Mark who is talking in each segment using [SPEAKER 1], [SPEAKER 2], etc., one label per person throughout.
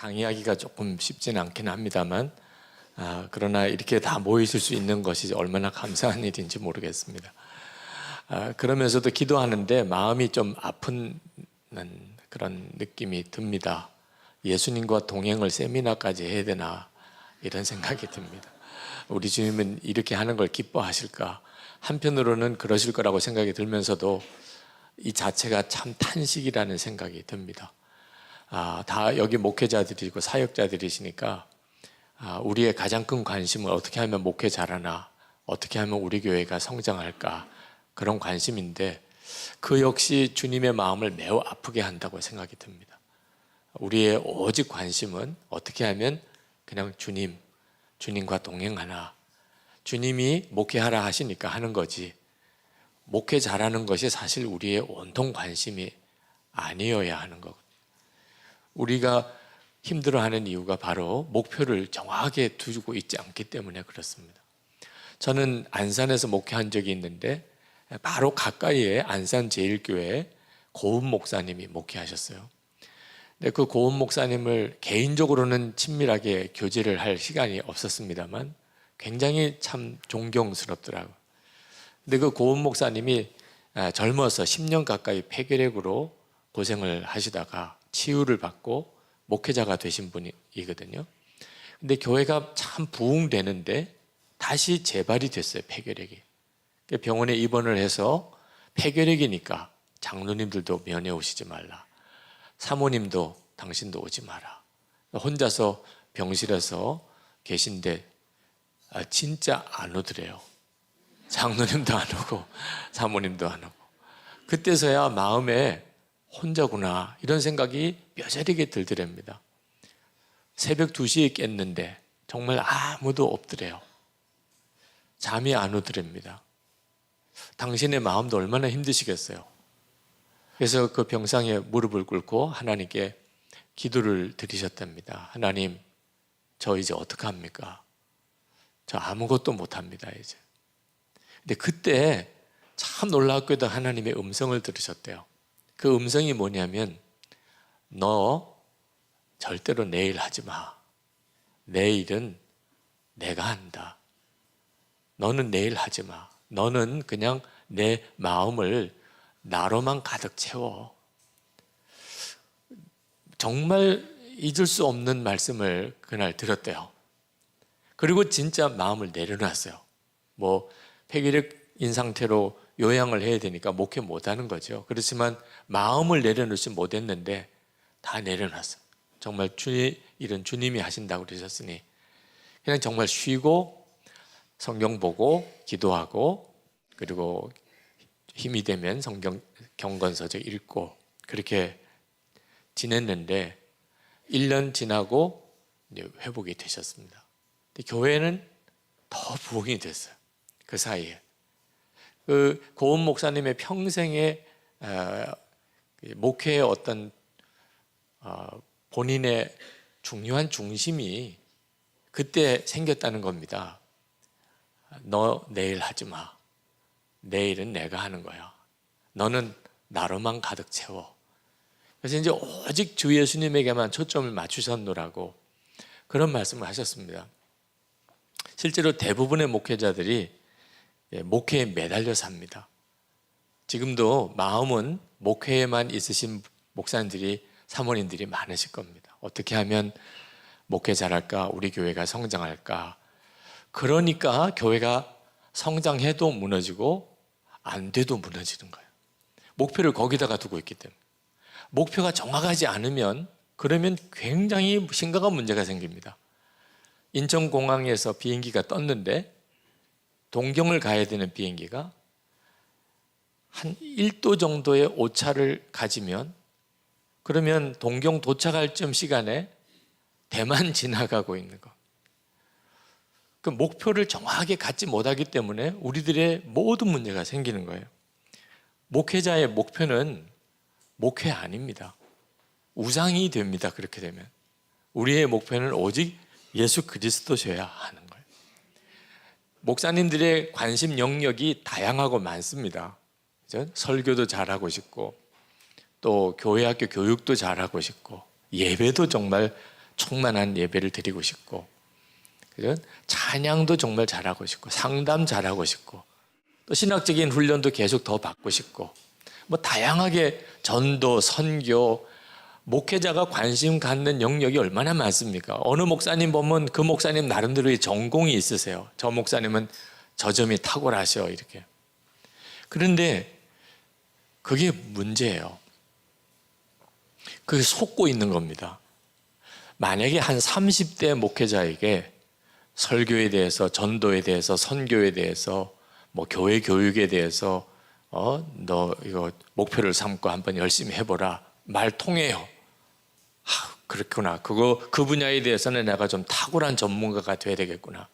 [SPEAKER 1] 강의하기가 조금 쉽지는 않긴 합니다만 그러나 이렇게 다 모이실 수 있는 것이 얼마나 감사한 일인지 모르겠습니다. 그러면서도 기도하는데 마음이 좀 아픈 그런 느낌이 듭니다. 예수님과 동행을 세미나까지 해야 되나 이런 생각이 듭니다. 우리 주님은 이렇게 하는 걸 기뻐하실까? 한편으로는 그러실 거라고 생각이 들면서도 이 자체가 참 탄식이라는 생각이 듭니다. 다 여기 목회자들이고 사역자들이시니까 우리의 가장 큰 관심은 어떻게 하면 목회 잘하나, 어떻게 하면 우리 교회가 성장할까, 그런 관심인데 그 역시 주님의 마음을 매우 아프게 한다고 생각이 듭니다. 우리의 오직 관심은 어떻게 하면 그냥 주님과 동행하나, 주님이 목회하라 하시니까 하는 거지, 목회 잘하는 것이 사실 우리의 온통 관심이 아니어야 하는 것. 우리가 힘들어하는 이유가 바로 목표를 정확하게 두고 있지 않기 때문에 그렇습니다. 저는 안산에서 목회한 적이 있는데 바로 가까이에 안산제일교회 고은 목사님이 목회하셨어요. 근데 그 고은 목사님을 개인적으로는 친밀하게 교제를 할 시간이 없었습니다만 굉장히 참 존경스럽더라고요. 근데 그 고은 목사님이 젊어서 10년 가까이 폐결핵으로 고생을 하시다가 치유를 받고 목회자가 되신 분이거든요. 근데 교회가 참 부흥되는데 다시 재발이 됐어요, 폐결핵이. 병원에 입원을 해서 폐결핵이니까 장로님들도 면회 오시지 말라, 사모님도 당신도 오지 마라, 혼자서 병실에서 계신데 진짜 안 오더래요. 장로님도 안 오고 사모님도 안 오고. 그때서야 마음에 혼자구나 이런 생각이 뼈저리게 들더랍니다. 새벽 2시에 깼는데 정말 아무도 없더래요. 잠이 안 오더랍니다. 당신의 마음도 얼마나 힘드시겠어요. 그래서 그 병상에 무릎을 꿇고 하나님께 기도를 드리셨답니다. 하나님, 저 이제 어떡합니까? 저 아무것도 못합니다 이제. 근데 그때 참 놀랍게도 하나님의 음성을 들으셨대요. 그 음성이 뭐냐면, 너 절대로 내일 하지 마. 내일은 내가 한다. 너는 내일 하지 마. 너는 그냥 내 마음을 나로만 가득 채워. 정말 잊을 수 없는 말씀을 그날 들었대요. 그리고 진짜 마음을 내려놨어요. 폐결핵인 상태로 요양을 해야 되니까 목회 못하는 거죠. 그렇지만 마음을 내려놓지 못했는데 다 내려놨어요. 정말 일은 주님이 하신다고 그러셨으니 그냥 정말 쉬고 성경 보고 기도하고, 그리고 힘이 되면 성경 경건서적 읽고 그렇게 지냈는데 1년 지나고 이제 회복이 되셨습니다. 근데 교회는 더 부흥이 됐어요. 그 사이에 그 고은 목사님의 평생의 목회의 어떤 본인의 중요한 중심이 그때 생겼다는 겁니다. 너 내일 하지 마. 내일은 내가 하는 거야. 너는 나로만 가득 채워. 그래서 이제 오직 주 예수님에게만 초점을 맞추셨노라고 그런 말씀을 하셨습니다. 실제로 대부분의 목회자들이 목회에 매달려 삽니다. 지금도 마음은 목회에만 있으신 목사님들이, 사모님들이 많으실 겁니다. 어떻게 하면 목회 잘할까? 우리 교회가 성장할까? 그러니까 교회가 성장해도 무너지고 안 돼도 무너지는 거예요. 목표를 거기다가 두고 있기 때문에. 목표가 정확하지 않으면 그러면 굉장히 심각한 문제가 생깁니다. 인천공항에서 비행기가 떴는데 동경을 가야 되는 비행기가 한 1도 정도의 오차를 가지면, 그러면 동경 도착할 점 시간에 대만 지나가고 있는 거. 그 목표를 정확하게 갖지 못하기 때문에 우리들의 모든 문제가 생기는 거예요. 목회자의 목표는 목회 아닙니다. 우상이 됩니다. 그렇게 되면 우리의 목표는 오직 예수 그리스도셔야 하는 거예요. 목사님들의 관심 영역이 다양하고 많습니다. 그죠? 설교도 잘하고 싶고, 또 교회 학교 교육도 잘하고 싶고, 예배도 정말 충만한 예배를 드리고 싶고, 그죠? 찬양도 정말 잘하고 싶고, 상담 잘하고 싶고, 또 신학적인 훈련도 계속 더 받고 싶고, 뭐 다양하게 전도, 선교, 목회자가 관심 갖는 영역이 얼마나 많습니까? 어느 목사님 보면 그 목사님 나름대로의 전공이 있으세요. 저 목사님은 저 점이 탁월하셔, 이렇게. 그런데 그게 문제예요. 그게 속고 있는 겁니다. 만약에 한 30대 목회자에게 설교에 대해서, 전도에 대해서, 선교에 대해서, 뭐 교회 교육에 대해서 너 이거 목표를 삼고 한번 열심히 해보라, 말 통해요. 그렇구나. 그 분야에 대해서는 내가 좀 탁월한 전문가가 돼야 되겠구나.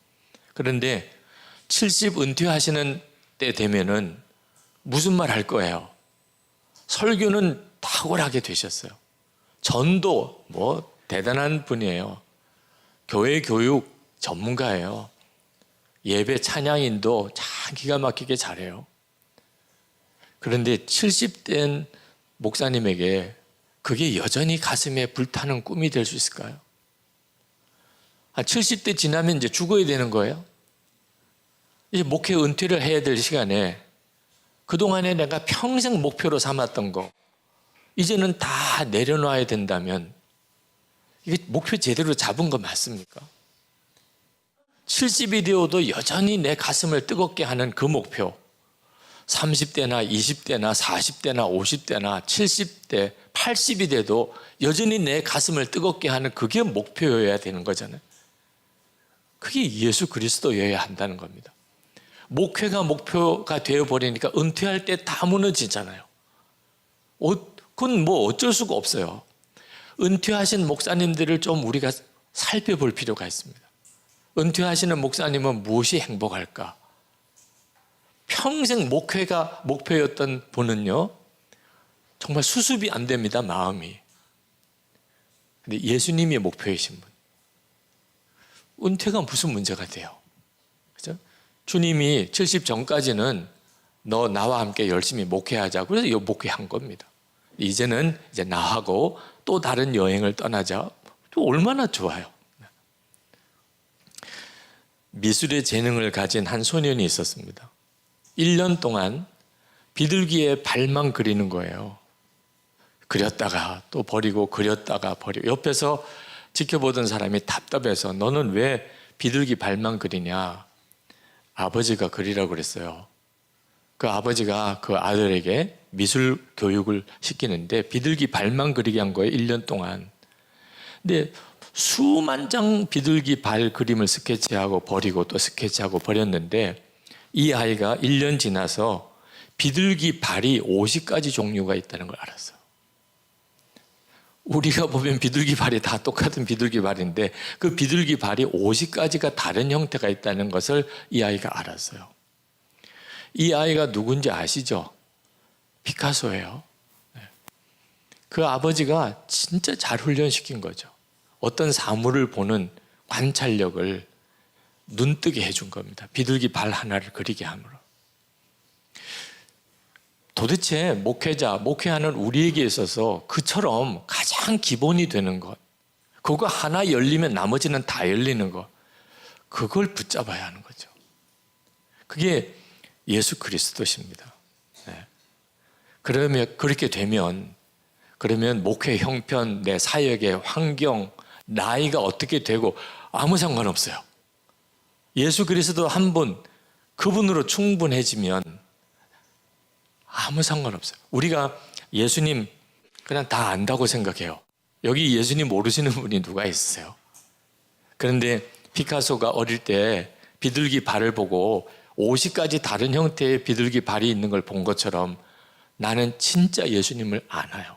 [SPEAKER 1] 그런데 70 은퇴하시는 때 되면은 무슨 말 할 거예요? 설교는 탁월하게 되셨어요. 전도 뭐 대단한 분이에요. 교회 교육 전문가예요. 예배 찬양인도 참 기가 막히게 잘해요. 그런데 70된 목사님에게 그게 여전히 가슴에 불타는 꿈이 될 수 있을까요? 70대 지나면 이제 죽어야 되는 거예요. 이제 목회 은퇴를 해야 될 시간에 그동안에 내가 평생 목표로 삼았던 거 이제는 다 내려놔야 된다면 이게 목표 제대로 잡은 거 맞습니까? 70이 되어도 여전히 내 가슴을 뜨겁게 하는 그 목표, 30대나 20대나 40대나 50대나 70대, 80이 돼도 여전히 내 가슴을 뜨겁게 하는 그게 목표여야 되는 거잖아요. 그게 예수 그리스도여야 한다는 겁니다. 목회가 목표가 되어버리니까 은퇴할 때 다 무너지잖아요. 그건 뭐 어쩔 수가 없어요. 은퇴하신 목사님들을 좀 우리가 살펴볼 필요가 있습니다. 은퇴하시는 목사님은 무엇이 행복할까? 평생 목회가 목표였던 분은요, 정말 수습이 안 됩니다, 마음이. 근데 예수님이 목표이신 분, 은퇴가 무슨 문제가 돼요? 그죠? 주님이 70 전까지는 너 나와 함께 열심히 목회하자. 그래서 이 목회한 겁니다. 이제는 이제 나하고 또 다른 여행을 떠나자. 얼마나 좋아요. 미술의 재능을 가진 한 소년이 있었습니다. 1년 동안 비둘기의 발만 그리는 거예요. 그렸다가 또 버리고 그렸다가 버리고, 옆에서 지켜보던 사람이 답답해서 너는 왜 비둘기 발만 그리냐? 아버지가 그리라고 그랬어요. 그 아버지가 그 아들에게 미술 교육을 시키는데 비둘기 발만 그리게 한 거예요, 1년 동안. 근데 수만 장 비둘기 발 그림을 스케치하고 버리고 또 스케치하고 버렸는데 이 아이가 1년 지나서 비둘기 발이 50가지 종류가 있다는 걸 알았어요. 우리가 보면 비둘기 발이 다 똑같은 비둘기 발인데 그 비둘기 발이 50가지가 다른 형태가 있다는 것을 이 아이가 알았어요. 이 아이가 누군지 아시죠? 피카소예요. 그 아버지가 진짜 잘 훈련시킨 거죠. 어떤 사물을 보는 관찰력을 눈뜨게 해준 겁니다. 비둘기 발 하나를 그리게 함으로. 도대체 목회하는 우리에게 있어서 그처럼 가장 기본이 되는 것, 그거 하나 열리면 나머지는 다 열리는 것, 그걸 붙잡아야 하는 거죠. 그게 예수 그리스도십니다. 네. 그러면 그렇게 되면 그러면 목회 형편, 내 사역의 환경, 나이가 어떻게 되고 아무 상관없어요. 예수 그리스도 한 분, 그분으로 충분해지면 아무 상관없어요. 우리가 예수님 그냥 다 안다고 생각해요. 여기 예수님 모르시는 분이 누가 있으세요? 그런데 피카소가 어릴 때 비둘기 발을 보고 50가지 다른 형태의 비둘기 발이 있는 걸 본 것처럼 나는 진짜 예수님을 아나요.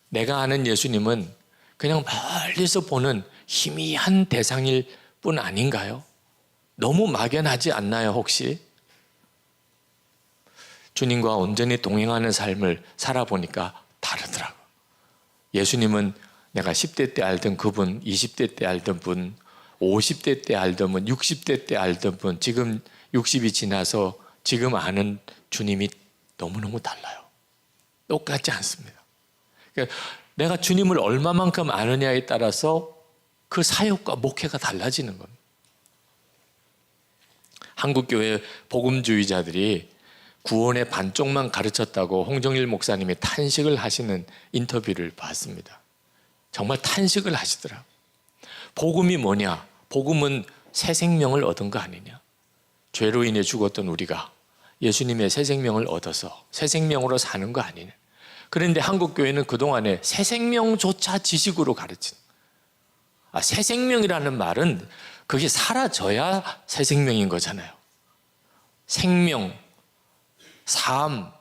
[SPEAKER 1] 내가 아는 예수님은 그냥 멀리서 보는 희미한 대상일 뿐 아닌가요? 너무 막연하지 않나요, 혹시? 주님과 온전히 동행하는 삶을 살아보니까 다르더라고요. 예수님은 내가 10대 때 알던 그분, 20대 때 알던 분, 50대 때 알던 분, 60대 때 알던 분, 지금 60이 지나서 지금 아는 주님이 너무너무 달라요. 똑같지 않습니다. 그러니까 내가 주님을 얼마만큼 아느냐에 따라서 그 사역과 목회가 달라지는 겁니다. 한국교회 복음주의자들이 구원의 반쪽만 가르쳤다고 홍정일 목사님이 탄식을 하시는 인터뷰를 봤습니다. 정말 탄식을 하시더라고요. 복음이 뭐냐? 복음은 새 생명을 얻은 거 아니냐? 죄로 인해 죽었던 우리가 예수님의 새 생명을 얻어서 새 생명으로 사는 거 아니냐? 그런데 한국교회는 그동안에 새 생명조차 지식으로 가르친, 새 생명이라는 말은 그게 사라져야 새 생명인 거잖아요. 생명, 삶,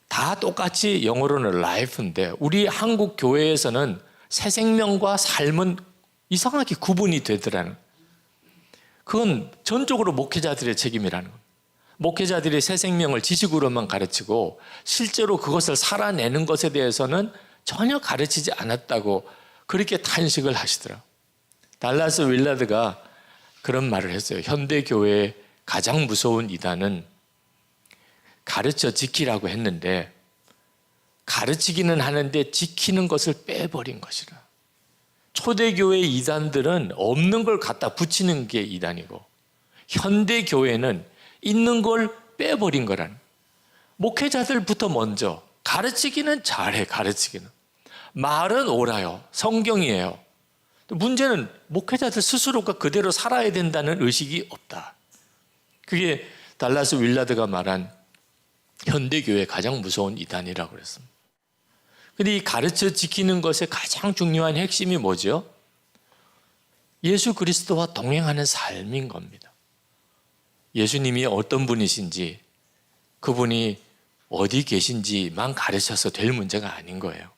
[SPEAKER 1] 다 똑같이 영어로는 life인데 우리 한국 교회에서는 새 생명과 삶은 이상하게 구분이 되더라는, 그건 전적으로 목회자들의 책임이라는 겁니다. 목회자들이 새 생명을 지식으로만 가르치고 실제로 그것을 살아내는 것에 대해서는 전혀 가르치지 않았다고 그렇게 탄식을 하시더라고요. 달라스 윌라드가 그런 말을 했어요. 현대교회의 가장 무서운 이단은 가르쳐 지키라고 했는데 가르치기는 하는데 지키는 것을 빼버린 것이라. 초대교회 이단들은 없는 걸 갖다 붙이는 게 이단이고 현대교회는 있는 걸 빼버린 거라는. 목회자들부터 먼저 가르치기는 잘해. 가르치기는 말은 옳아요. 성경이에요. 문제는 목회자들 스스로가 그대로 살아야 된다는 의식이 없다. 그게 달라스 윌라드가 말한 현대교회의 가장 무서운 이단이라고 그랬습니다. 근데 이 가르쳐 지키는 것의 가장 중요한 핵심이 뭐죠? 예수 그리스도와 동행하는 삶인 겁니다. 예수님이 어떤 분이신지, 그분이 어디 계신지만 가르쳐서 될 문제가 아닌 거예요.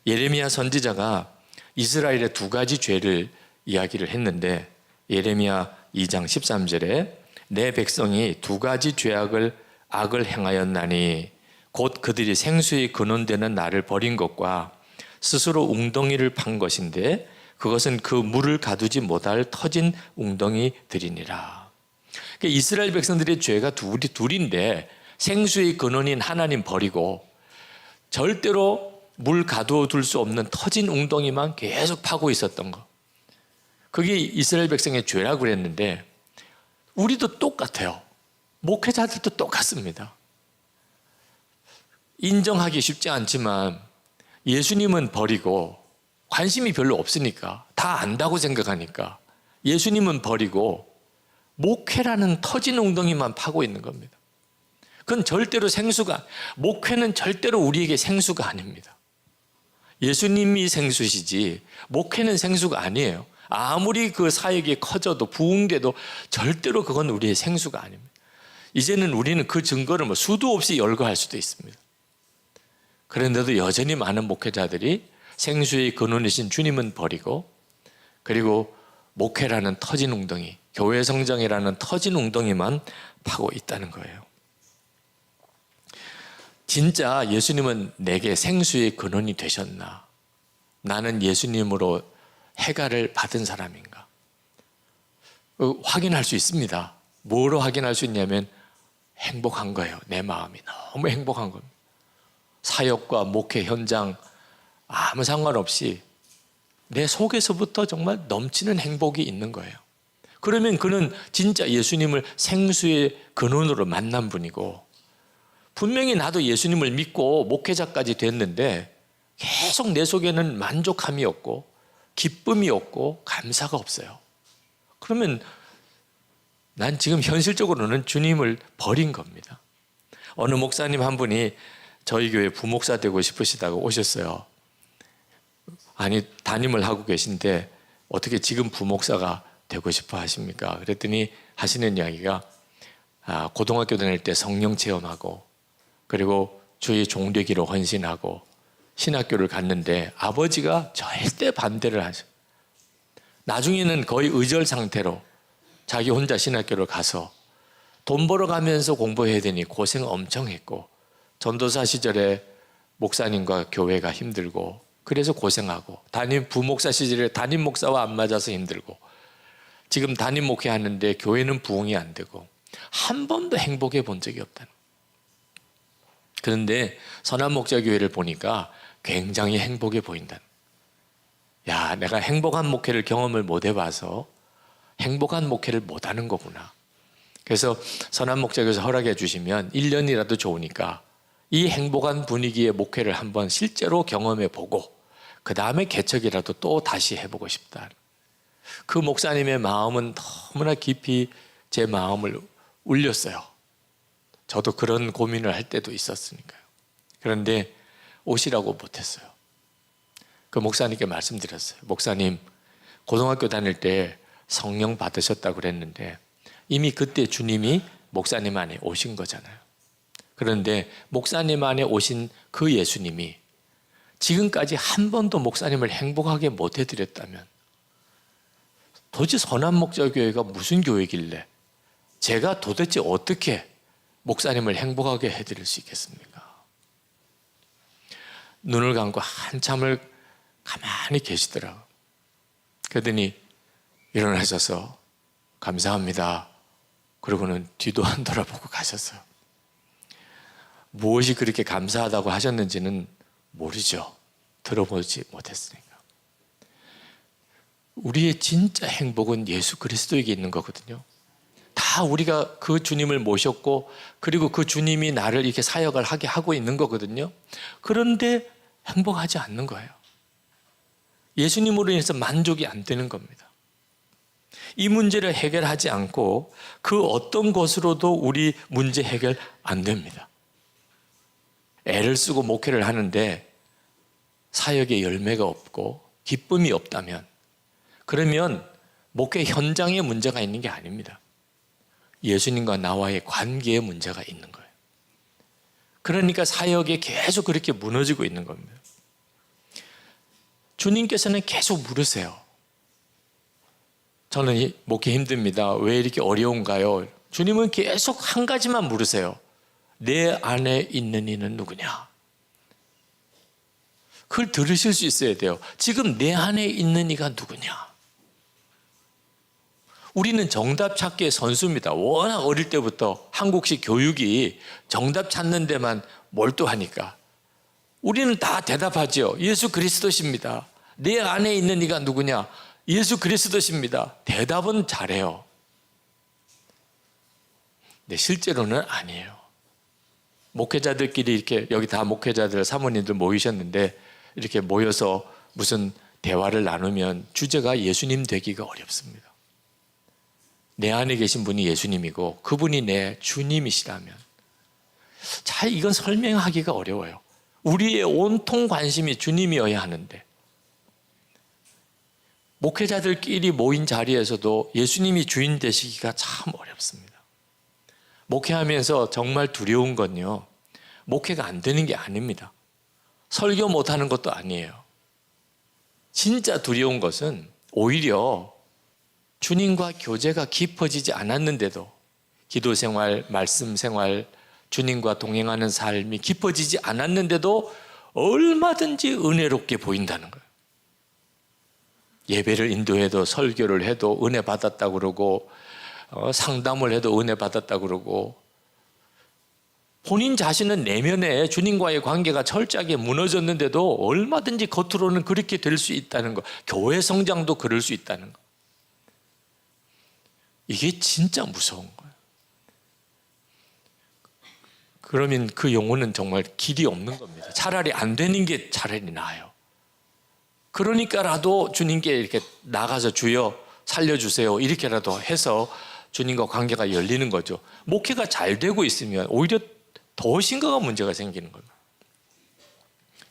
[SPEAKER 1] 예레미야 선지자가 이스라엘의 두 가지 죄를 이야기를 했는데 예레미야 2장 13절에 내 백성이 두 가지 악을 행하였나니 곧 그들이 생수의 근원되는 나를 버린 것과 스스로 웅덩이를 판 것인데 그것은 그 물을 가두지 못할 터진 웅덩이들이니라. 그러니까 이스라엘 백성들의 죄가 둘인데 생수의 근원인 하나님 버리고 절대로 물 가두어 둘 수 없는 터진 웅덩이만 계속 파고 있었던 거. 그게 이스라엘 백성의 죄라고 그랬는데 우리도 똑같아요. 목회자들도 똑같습니다. 인정하기 쉽지 않지만 예수님은 버리고 관심이 별로 없으니까 다 안다고 생각하니까 예수님은 버리고 목회라는 터진 웅덩이만 파고 있는 겁니다. 그건 절대로 목회는 절대로 우리에게 생수가 아닙니다. 예수님이 생수시지 목회는 생수가 아니에요. 아무리 그 사역이 커져도 부흥돼도 절대로 그건 우리의 생수가 아닙니다. 이제는 우리는 그 증거를 수도 없이 열거할 수도 있습니다. 그런데도 여전히 많은 목회자들이 생수의 근원이신 주님은 버리고 그리고 목회라는 터진 웅덩이, 교회 성장이라는 터진 웅덩이만 파고 있다는 거예요. 진짜 예수님은 내게 생수의 근원이 되셨나? 나는 예수님으로 해가를 받은 사람인가? 확인할 수 있습니다. 뭐로 확인할 수 있냐면 행복한 거예요. 내 마음이 너무 행복한 겁니다. 사역과 목회 현장 아무 상관없이 내 속에서부터 정말 넘치는 행복이 있는 거예요. 그러면 그는 진짜 예수님을 생수의 근원으로 만난 분이고 분명히 나도 예수님을 믿고 목회자까지 됐는데 계속 내 속에는 만족함이 없고 기쁨이 없고 감사가 없어요. 그러면 난 지금 현실적으로는 주님을 버린 겁니다. 어느 목사님 한 분이 저희 교회 부목사 되고 싶으시다고 오셨어요. 아니 담임을 하고 계신데 어떻게 지금 부목사가 되고 싶어 하십니까? 그랬더니 하시는 이야기가 고등학교 다닐 때 성령 체험하고 그리고 주의 종되기로 헌신하고 신학교를 갔는데 아버지가 절대 반대를 하셔. 나중에는 거의 의절 상태로 자기 혼자 신학교를 가서 돈 벌어가면서 공부해야 되니 고생 엄청 했고 전도사 시절에 목사님과 교회가 힘들고 그래서 고생하고 부목사 시절에 담임 목사와 안 맞아서 힘들고 지금 담임 목회하는데 교회는 부흥이 안 되고 한 번도 행복해 본 적이 없다는. 그런데 선한 목자 교회를 보니까 굉장히 행복해 보인다. 야, 내가 행복한 목회를 경험을 못 해봐서 행복한 목회를 못 하는 거구나. 그래서 선한 목자교에서 허락해 주시면 1년이라도 좋으니까 이 행복한 분위기의 목회를 한번 실제로 경험해 보고 그 다음에 개척이라도 또 다시 해보고 싶다. 그 목사님의 마음은 너무나 깊이 제 마음을 울렸어요. 저도 그런 고민을 할 때도 있었으니까요. 그런데 오시라고 못했어요. 그 목사님께 말씀드렸어요. 목사님, 고등학교 다닐 때 성령 받으셨다고 그랬는데 이미 그때 주님이 목사님 안에 오신 거잖아요. 그런데 목사님 안에 오신 그 예수님이 지금까지 한 번도 목사님을 행복하게 못 해드렸다면 도대체 선한목자교회가 무슨 교회길래 제가 도대체 어떻게 목사님을 행복하게 해드릴 수 있겠습니까? 눈을 감고 한참을 가만히 계시더라고요. 그러더니 일어나셔서 감사합니다. 그러고는 뒤도 안 돌아보고 가셨어요. 무엇이 그렇게 감사하다고 하셨는지는 모르죠. 들어보지 못했으니까. 우리의 진짜 행복은 예수 그리스도에게 있는 거거든요. 다 우리가 그 주님을 모셨고 그리고 그 주님이 나를 이렇게 사역을 하게 하고 있는 거거든요. 그런데 행복하지 않는 거예요. 예수님으로 인해서 만족이 안 되는 겁니다. 이 문제를 해결하지 않고 그 어떤 것으로도 우리 문제 해결 안 됩니다. 애를 쓰고 목회를 하는데 사역에 열매가 없고 기쁨이 없다면 그러면 목회 현장에 문제가 있는 게 아닙니다. 예수님과 나와의 관계에 문제가 있는 거예요. 그러니까 사역에 계속 그렇게 무너지고 있는 겁니다. 주님께서는 계속 물으세요. 저는 목회 힘듭니다. 왜 이렇게 어려운가요? 주님은 계속 한 가지만 물으세요. 내 안에 있는 이는 누구냐? 그걸 들으실 수 있어야 돼요. 지금 내 안에 있는 이가 누구냐? 우리는 정답 찾기의 선수입니다. 워낙 어릴 때부터 한국식 교육이 정답 찾는 데만 몰두하니까 우리는 다 대답하죠. 예수 그리스도십니다. 내 안에 있는 이가 누구냐? 예수 그리스도십니다. 대답은 잘해요. 근데 실제로는 아니에요. 목회자들끼리 이렇게 여기 다 목회자들 사모님들 모이셨는데 이렇게 모여서 무슨 대화를 나누면 주제가 예수님 되기가 어렵습니다. 내 안에 계신 분이 예수님이고 그분이 내 주님이시라면 잘 이건 설명하기가 어려워요. 우리의 온통 관심이 주님이어야 하는데 목회자들끼리 모인 자리에서도 예수님이 주인 되시기가 참 어렵습니다. 목회하면서 정말 두려운 건요, 목회가 안 되는 게 아닙니다. 설교 못하는 것도 아니에요. 진짜 두려운 것은 오히려 주님과 교제가 깊어지지 않았는데도 기도 생활, 말씀 생활, 주님과 동행하는 삶이 깊어지지 않았는데도 얼마든지 은혜롭게 보인다는 거예요. 예배를 인도해도 설교를 해도 은혜 받았다고 그러고 상담을 해도 은혜 받았다고 그러고 본인 자신은 내면에 주님과의 관계가 철저하게 무너졌는데도 얼마든지 겉으로는 그렇게 될 수 있다는 거. 교회 성장도 그럴 수 있다는 거. 이게 진짜 무서운 거예요. 그러면 그 영혼은 정말 길이 없는 겁니다. 차라리 안 되는 게 차라리 나아요. 그러니까라도 주님께 이렇게 나가서 주여 살려주세요 이렇게라도 해서 주님과 관계가 열리는 거죠. 목회가 잘 되고 있으면 오히려 더 심각한 문제가 생기는 겁니다.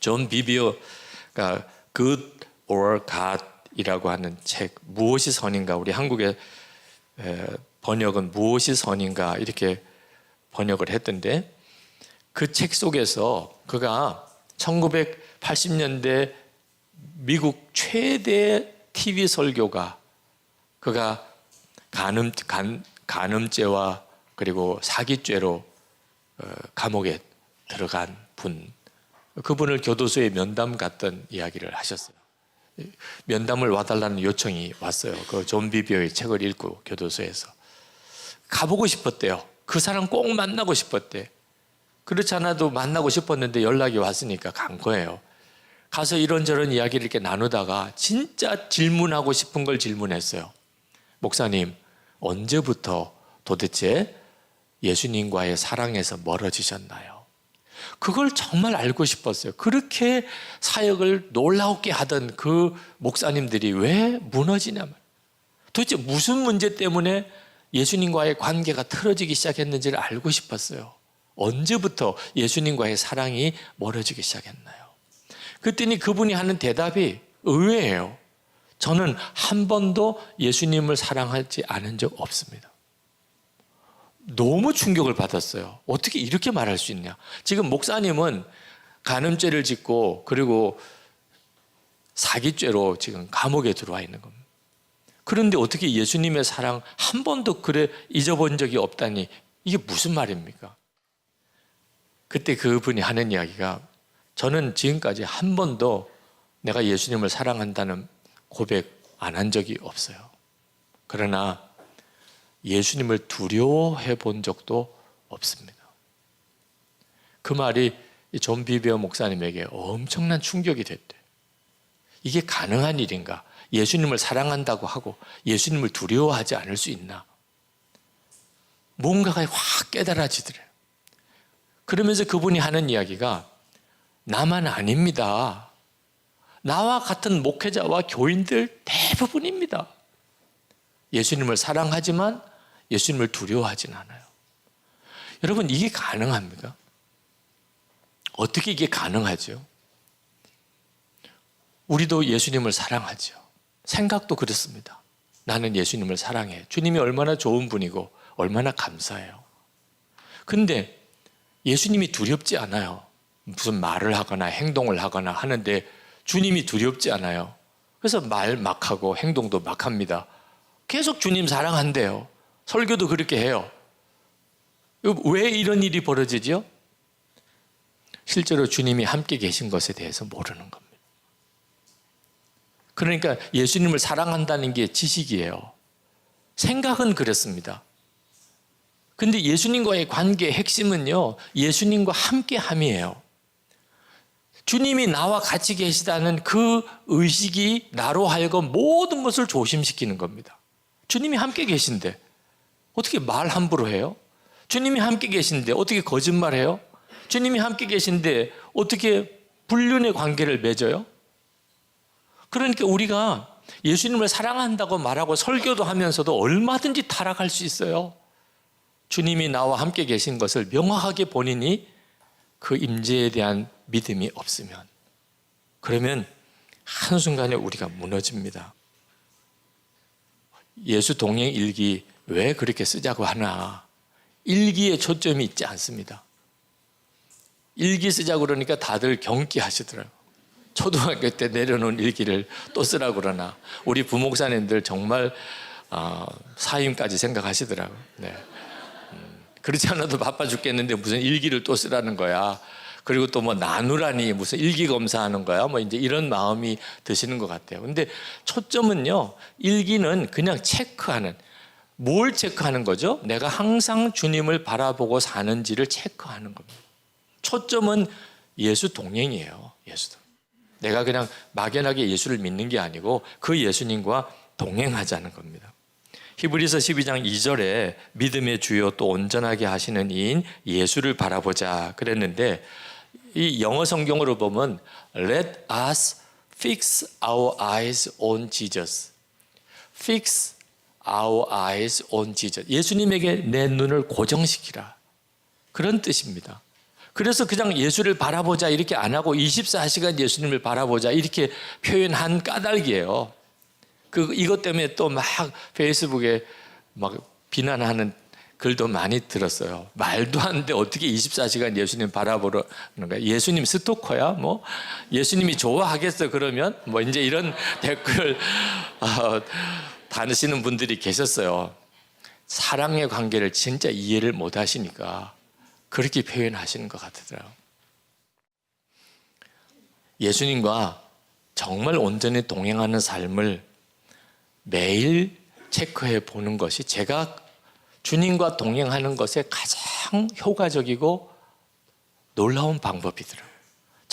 [SPEAKER 1] 존 비비어가 Good or God이라고 하는 책, 무엇이 선인가, 우리 한국의 번역은 무엇이 선인가 이렇게 번역을 했던데 그 책 속에서 그가 1980년대 미국 최대 TV 설교가 그가 간음죄와 그리고 사기죄로 감옥에 들어간 분, 그분을 교도소에 면담 갔던 이야기를 하셨어요. 면담을 와달라는 요청이 왔어요. 그 존 비비어의 책을 읽고 교도소에서 가보고 싶었대요. 그 사람 꼭 만나고 싶었대. 그렇지 않아도 만나고 싶었는데 연락이 왔으니까 간 거예요. 가서 이런저런 이야기를 이렇게 나누다가 진짜 질문하고 싶은 걸 질문했어요. 목사님, 언제부터 도대체 예수님과의 사랑에서 멀어지셨나요? 그걸 정말 알고 싶었어요. 그렇게 사역을 놀라웠게 하던 그 목사님들이 왜 무너지냐면, 도대체 무슨 문제 때문에 예수님과의 관계가 틀어지기 시작했는지를 알고 싶었어요. 언제부터 예수님과의 사랑이 멀어지기 시작했나요? 그랬더니 그분이 하는 대답이 의외예요. 저는 한 번도 예수님을 사랑하지 않은 적 없습니다. 너무 충격을 받았어요. 어떻게 이렇게 말할 수 있냐? 지금 목사님은 간음죄를 짓고 그리고 사기죄로 지금 감옥에 들어와 있는 겁니다. 그런데 어떻게 예수님의 사랑 한 번도 그래 잊어본 적이 없다니, 이게 무슨 말입니까? 그때 그분이 하는 이야기가, 저는 지금까지 한 번도 내가 예수님을 사랑한다는 고백 안 한 적이 없어요. 그러나 예수님을 두려워해 본 적도 없습니다. 그 말이 존 비베어 목사님에게 엄청난 충격이 됐대요. 이게 가능한 일인가? 예수님을 사랑한다고 하고 예수님을 두려워하지 않을 수 있나? 뭔가가 확 깨달아지더래요. 그러면서 그분이 하는 이야기가, 나만 아닙니다. 나와 같은 목회자와 교인들 대부분입니다. 예수님을 사랑하지만 예수님을 두려워하진 않아요. 여러분, 이게 가능합니까? 어떻게 이게 가능하죠? 우리도 예수님을 사랑하죠. 생각도 그렇습니다. 나는 예수님을 사랑해. 주님이 얼마나 좋은 분이고 얼마나 감사해요. 근데 예수님이 두렵지 않아요. 무슨 말을 하거나 행동을 하거나 하는데 주님이 두렵지 않아요. 그래서 말 막 하고 행동도 막 합니다. 계속 주님 사랑한대요. 설교도 그렇게 해요. 왜 이런 일이 벌어지죠? 실제로 주님이 함께 계신 것에 대해서 모르는 겁니다. 그러니까 예수님을 사랑한다는 게 지식이에요. 생각은 그렇습니다. 근데 예수님과의 관계의 핵심은요, 예수님과 함께함이에요. 주님이 나와 같이 계시다는 그 의식이 나로 하여금 모든 것을 조심시키는 겁니다. 주님이 함께 계신데 어떻게 말 함부로 해요? 주님이 함께 계신데 어떻게 거짓말해요? 주님이 함께 계신데 어떻게 불륜의 관계를 맺어요? 그러니까 우리가 예수님을 사랑한다고 말하고 설교도 하면서도 얼마든지 타락할 수 있어요. 주님이 나와 함께 계신 것을 명확하게 본인이 그 임재에 대한 믿음이 없으면, 그러면 한순간에 우리가 무너집니다. 예수 동행 일기 왜 그렇게 쓰자고 하나? 일기에 초점이 있지 않습니다. 일기 쓰자고 그러니까 다들 경기하시더라고요. 초등학교 때 내려놓은 일기를 또 쓰라고 그러나, 우리 부목사님들 정말 사임까지 생각하시더라고요. 네. 그렇지 않아도 바빠 죽겠는데 무슨 일기를 또 쓰라는 거야. 그리고 또 뭐 나누라니 무슨 일기 검사하는 거야. 뭐 이제 이런 마음이 드시는 것 같아요. 근데 초점은요, 일기는 그냥 체크하는, 뭘 체크하는 거죠? 내가 항상 주님을 바라보고 사는지를 체크하는 겁니다. 초점은 예수 동행이에요. 예수 동행. 내가 그냥 막연하게 예수를 믿는 게 아니고 그 예수님과 동행하자는 겁니다. 히브리서 12장 2절에 믿음의 주요 또 온전하게 하시는 이인 예수를 바라보자 그랬는데, 이 영어 성경으로 보면 Let us fix our eyes on Jesus. Fix our eyes on Jesus. 예수님에게 내 눈을 고정시키라. 그런 뜻입니다. 그래서 그냥 예수를 바라보자 이렇게 안 하고 24시간 예수님을 바라보자 이렇게 표현한 까닭이에요. 이것 때문에 또 막 페이스북에 막 비난하는 글도 많이 들었어요. 말도 안 돼. 어떻게 24시간 예수님 바라보러 하는 거야? 예수님 스토커야? 뭐 예수님이 좋아하겠어 그러면? 뭐 이제 이런 댓글 다니시는 분들이 계셨어요. 사랑의 관계를 진짜 이해를 못 하시니까 그렇게 표현하시는 것 같더라고요. 예수님과 정말 온전히 동행하는 삶을 매일 체크해 보는 것이 제가 주님과 동행하는 것에 가장 효과적이고 놀라운 방법이더라고요.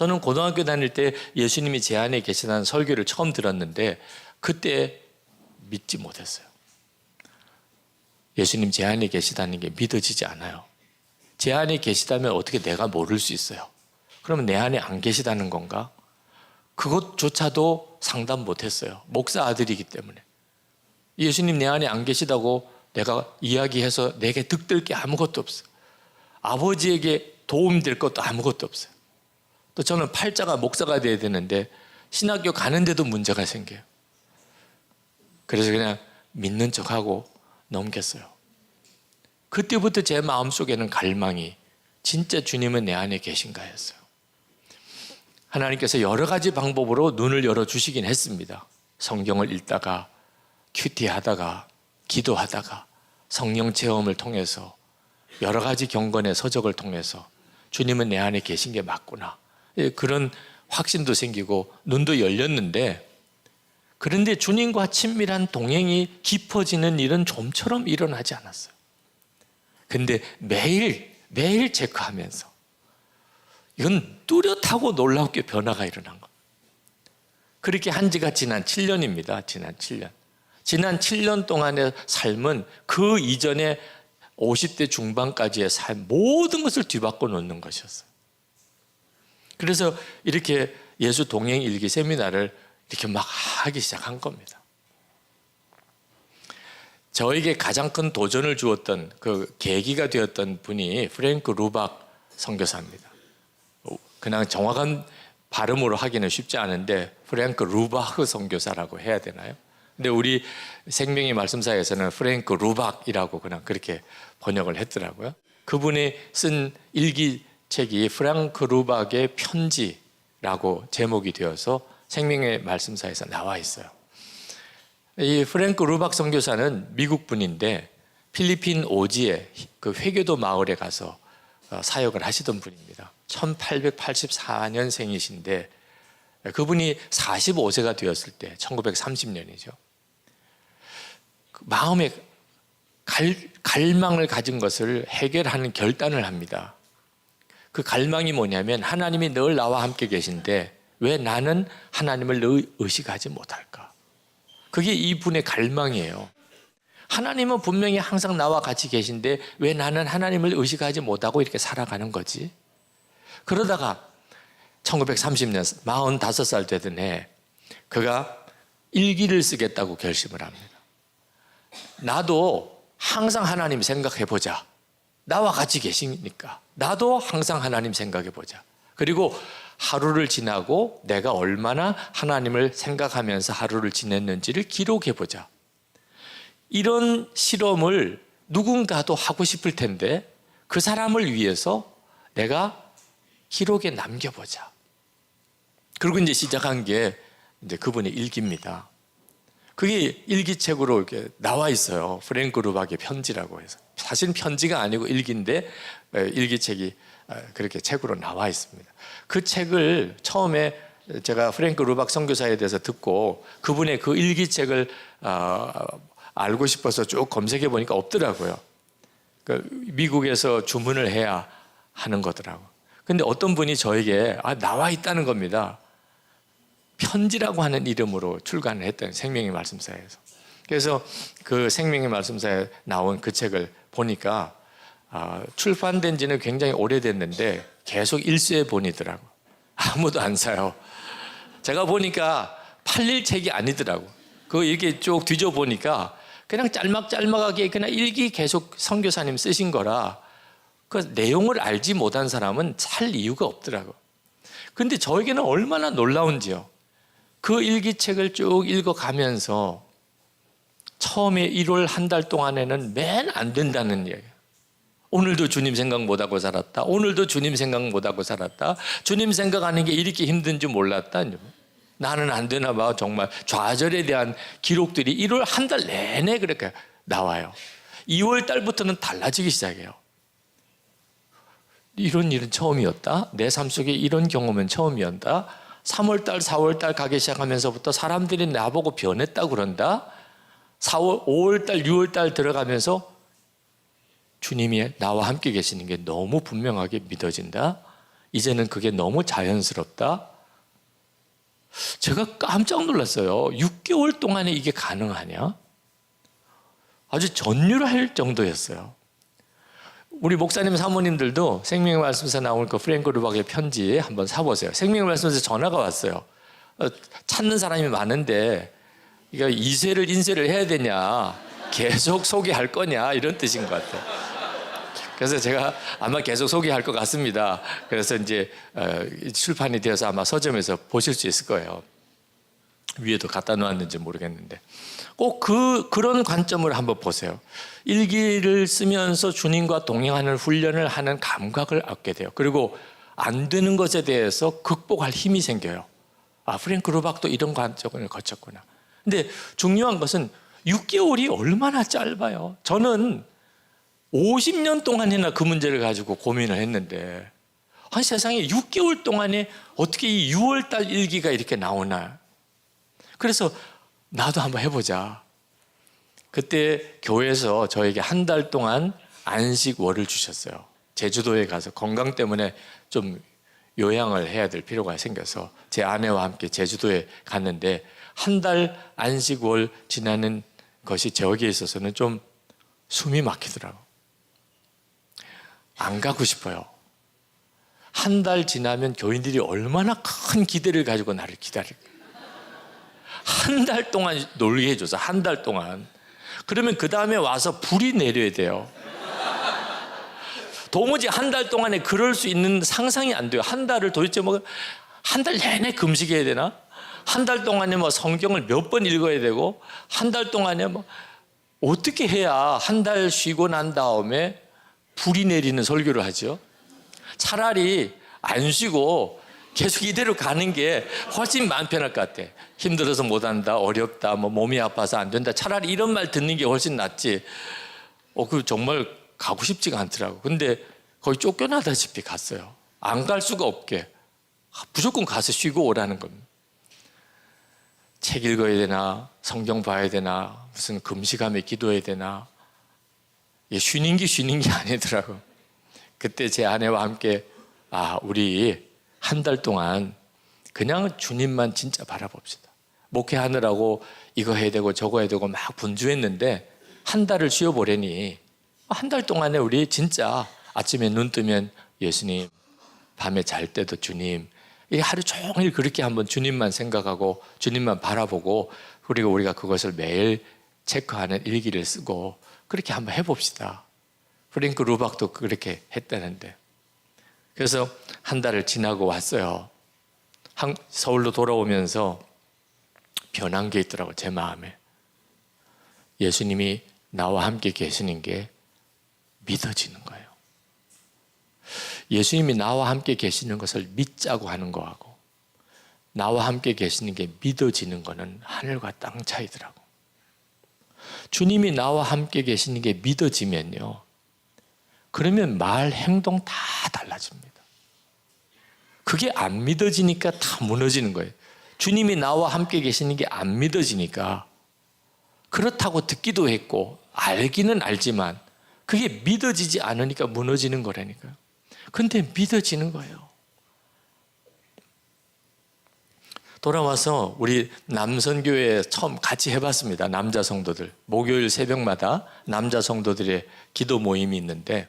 [SPEAKER 1] 저는 고등학교 다닐 때 예수님이 제 안에 계시다는 설교를 처음 들었는데 그때 믿지 못했어요. 예수님 제 안에 계시다는 게 믿어지지 않아요. 제 안에 계시다면 어떻게 내가 모를 수 있어요? 그러면 내 안에 안 계시다는 건가? 그것조차도 상담 못했어요. 목사 아들이기 때문에. 예수님 내 안에 안 계시다고 내가 이야기해서 내게 득될 게 아무것도 없어요. 아버지에게 도움될 것도 아무것도 없어요. 또 저는 팔자가 목사가 돼야 되는데 신학교 가는데도 문제가 생겨요. 그래서 그냥 믿는 척하고 넘겼어요. 그때부터 제 마음속에는 갈망이 진짜 주님은 내 안에 계신가였어요. 하나님께서 여러 가지 방법으로 눈을 열어주시긴 했습니다. 성경을 읽다가 큐티하다가 기도하다가 성령 체험을 통해서 여러 가지 경건의 서적을 통해서 주님은 내 안에 계신 게 맞구나. 그런 확신도 생기고 눈도 열렸는데 그런데 주님과 친밀한 동행이 깊어지는 일은 좀처럼 일어나지 않았어요. 근데 매일 체크하면서 이건 뚜렷하고 놀랍게 변화가 일어난 것. 그렇게 한 지가 지난 7년입니다. 지난 7년. 지난 7년 동안의 삶은 그 이전에 50대 중반까지의 삶 모든 것을 뒤바꿔 놓는 것이었어요. 그래서 이렇게 예수 동행 일기 세미나를 이렇게 막 하기 시작한 겁니다. 저에게 가장 큰 도전을 주었던 그 계기가 되었던 분이 프랭크 루박 선교사입니다. 그냥 정확한 발음으로 하기는 쉽지 않은데 프랭크 루바흐 선교사라고 해야 되나요? 근데 우리 생명의 말씀사에서는 프랭크 루박이라고 그냥 그렇게 번역을 했더라고요. 그분이 쓴 일기책이 프랭크 루박의 편지라고 제목이 되어서 생명의 말씀사에서 나와 있어요. 이 프랭크 루박 선교사는 미국 분인데 필리핀 오지에 그 회교도 마을에 가서 사역을 하시던 분입니다. 1884년생이신데 그분이 45세가 되었을 때 1930년이죠. 마음에 갈망을 가진 것을 해결하는 결단을 합니다. 그 갈망이 뭐냐면 하나님이 늘 나와 함께 계신데 왜 나는 하나님을 의식하지 못할까? 그게 이분의 갈망이에요. 하나님은 분명히 항상 나와 같이 계신데 왜 나는 하나님을 의식하지 못하고 이렇게 살아가는 거지? 그러다가 1930년 45살 되던 해 그가 일기를 쓰겠다고 결심을 합니다. 나도 항상 하나님 생각해보자. 나와 같이 계시니까 나도 항상 하나님 생각해보자. 그리고 하루를 지나고 내가 얼마나 하나님을 생각하면서 하루를 지냈는지를 기록해보자. 이런 실험을 누군가도 하고 싶을 텐데 그 사람을 위해서 내가 기록에 남겨보자. 그리고 이제 시작한 게 이제 그분의 일기입니다. 그게 일기책으로 이렇게 나와 있어요. 프랭크 루박의 편지라고 해서. 사실 편지가 아니고 일기인데 일기책이 그렇게 책으로 나와 있습니다. 그 책을 처음에 제가 프랭크 루박 선교사에 대해서 듣고 그분의 그 일기책을 알고 싶어서 쭉 검색해 보니까 없더라고요. 미국에서 주문을 해야 하는 거더라고요. 근데 어떤 분이 저에게 나와 있다는 겁니다. 편지라고 하는 이름으로 출간을 했던 생명의 말씀사에서. 그래서 그 생명의 말씀사에 나온 그 책을 보니까 출판된 지는 굉장히 오래됐는데 계속 일쇄본이더라고. 아무도 안 사요. 제가 보니까 팔릴 책이 아니더라고. 그거 이렇게 쭉 뒤져보니까 그냥 짤막짤막하게 그냥 일기 계속 선교사님 쓰신 거라 그 내용을 알지 못한 사람은 살 이유가 없더라고. 근데 저에게는 얼마나 놀라운지요. 그 일기책을 쭉 읽어가면서 처음에 1월 한 달 동안에는 맨 안 된다는 얘기예요. 오늘도 주님 생각 못하고 살았다. 오늘도 주님 생각 못하고 살았다. 주님 생각하는 게 이렇게 힘든 줄 몰랐다. 나는 안 되나 봐. 정말 좌절에 대한 기록들이 1월 한 달 내내 그렇게 나와요. 2월 달부터는 달라지기 시작해요. 이런 일은 처음이었다. 내 삶 속에 이런 경험은 처음이었다. 3월 달, 4월 달 가기 시작하면서부터 사람들이 나보고 변했다고 그런다. 5월 달, 6월 달 들어가면서 주님이 나와 함께 계시는 게 너무 분명하게 믿어진다. 이제는 그게 너무 자연스럽다. 제가 깜짝 놀랐어요. 6개월 동안에 이게 가능하냐? 아주 전율할 정도였어요. 우리 목사님 사모님들도 생명의 말씀에서 나올 그 프랭크 루박의 편지 한번 사보세요. 생명의 말씀에서 전화가 왔어요. 찾는 사람이 많은데 이거 2세를 인쇄를 해야 되냐, 계속 소개할 거냐, 이런 뜻인 것 같아요. 그래서 제가 아마 계속 소개할 것 같습니다. 그래서 이제 출판이 되어서 아마 서점에서 보실 수 있을 거예요. 위에도 갖다 놓았는지 모르겠는데 꼭 그런 관점을 한번 보세요. 일기를 쓰면서 주님과 동행하는 훈련을 하는 감각을 얻게 돼요. 그리고 안 되는 것에 대해서 극복할 힘이 생겨요. 아, 프랭크 루박도 이런 관점을 거쳤구나. 근데 중요한 것은 6개월이 얼마나 짧아요. 저는 50년 동안이나 그 문제를 가지고 고민을 했는데 한 세상에 6개월 동안에 어떻게 이 6월달 일기가 이렇게 나오나. 그래서 나도 한번 해보자. 그때 교회에서 저에게 한 달 동안 안식월을 주셨어요. 제주도에 가서 건강 때문에 좀 요양을 해야 될 필요가 생겨서 제 아내와 함께 제주도에 갔는데 한 달 안식월 지나는 것이 저에게 있어서는 좀 숨이 막히더라고요. 안 가고 싶어요. 한 달 지나면 교인들이 얼마나 큰 기대를 가지고 나를 기다릴까. 한 달 동안 놀게 해줘서 한 달 동안. 그러면 그 다음에 와서 불이 내려야 돼요. 도무지 한 달 동안에 그럴 수 있는 상상이 안 돼요. 한 달을 도대체 한 달 내내 금식해야 되나? 한 달 동안에 성경을 몇 번 읽어야 되고 한 달 동안에 어떻게 해야 한 달 쉬고 난 다음에 불이 내리는 설교를 하죠? 차라리 안 쉬고 계속 이대로 가는 게 훨씬 마음 편할 것 같아. 힘들어서 못한다, 어렵다, 몸이 아파서 안 된다. 차라리 이런 말 듣는 게 훨씬 낫지. 그 정말 가고 싶지가 않더라고. 근데 거의 쫓겨나다시피 갔어요. 안 갈 수가 없게. 무조건 가서 쉬고 오라는 겁니다. 책 읽어야 되나, 성경 봐야 되나, 무슨 금식하며 기도해야 되나. 쉬는 게 아니더라고. 그때 제 아내와 함께 우리 한 달 동안 그냥 주님만 진짜 바라봅시다. 목회하느라고 이거 해야 되고 저거 해야 되고 막 분주했는데 한 달을 쉬어보려니 한 달 동안에 우리 진짜 아침에 눈 뜨면 예수님, 밤에 잘 때도 주님, 하루 종일 그렇게 한번 주님만 생각하고 주님만 바라보고 그리고 우리가 그것을 매일 체크하는 일기를 쓰고 그렇게 한번 해봅시다. 프랭크 루박도 그렇게 했다는데. 그래서 한 달을 지나고 왔어요. 서울로 돌아오면서 변한 게 있더라고요. 제 마음에. 예수님이 나와 함께 계시는 게 믿어지는 거예요. 예수님이 나와 함께 계시는 것을 믿자고 하는 거하고 나와 함께 계시는 게 믿어지는 거는 하늘과 땅 차이더라고. 주님이 나와 함께 계시는 게 믿어지면요, 그러면 말, 행동 다 달라집니다. 그게 안 믿어지니까 다 무너지는 거예요. 주님이 나와 함께 계시는 게 안 믿어지니까 그렇다고 듣기도 했고 알기는 알지만 그게 믿어지지 않으니까 무너지는 거라니까요. 근데 믿어지는 거예요. 돌아와서 우리 남선교회에 처음 같이 해봤습니다. 남자 성도들. 목요일 새벽마다 남자 성도들의 기도 모임이 있는데